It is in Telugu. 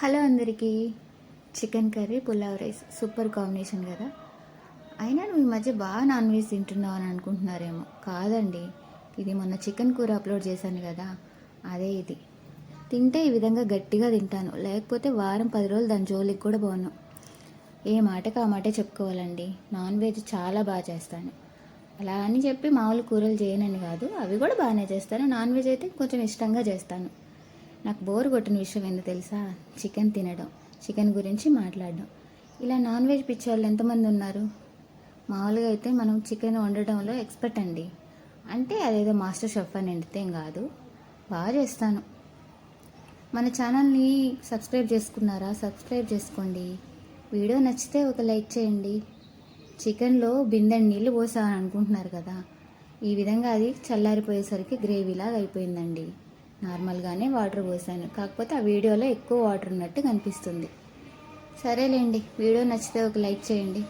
హలో అందరికీ. Chicken curry pulao rice super combination కదా. అయినా నువ్వు ఈ మధ్య బాగా నాన్ వెజ్ తింటున్నావు అని అనుకుంటున్నారేమో. కాదండి, ఇది మొన్న చికెన్ కూర అప్లోడ్ చేశాను కదా, అదే ఇది. తింటే ఈ విధంగా గట్టిగా తింటాను, లేకపోతే వారం 10 రోజులు దాని జోలికి కూడా పోను. ఏ మాటకు ఆ మాటే చెప్పుకోవాలండి. నాన్ వెజ్ చాలా బాగా చేస్తాను. అలా అని చెప్పి మామూలు కూరలు చేయనని కాదు, అవి కూడా బాగానే చేస్తాను. నాన్ వెజ్ అయితే కొంచెం ఇష్టంగా చేస్తాను. నాకు బోర్ కొట్టిన విషయం ఏందో తెలుసా? చికెన్ తినడం, చికెన్ గురించి మాట్లాడడం. ఇలా నాన్ వెజ్ పిచ్చి వాళ్ళు ఎంతమంది ఉన్నారు? మామూలుగా అయితే మనం చికెన్ వండడంలో ఎక్స్పర్ట్ అండి. అంటే అదేదో మాస్టర్ షెఫ్ అని ఎండితేం కాదు, బాగా చేస్తాను. మన ఛానల్ని సబ్స్క్రైబ్ చేసుకున్నారా? సబ్స్క్రైబ్ చేసుకోండి. వీడియో నచ్చితే ఒక లైక్ చేయండి. చికెన్లో బిందెడు నీళ్ళు పోసాను అనుకుంటున్నారు కదా, ఈ విధంగా అది చల్లారిపోయేసరికి గ్రేవీలాగా అయిపోయిందండి. నార్మల్గానే వాటర్ పోసాను, కాకపోతే ఆ వీడియోలో ఎక్కువ వాటర్ ఉన్నట్టు కనిపిస్తుంది. సరేలేండి, వీడియో నచ్చితే ఒక లైక్ చేయండి.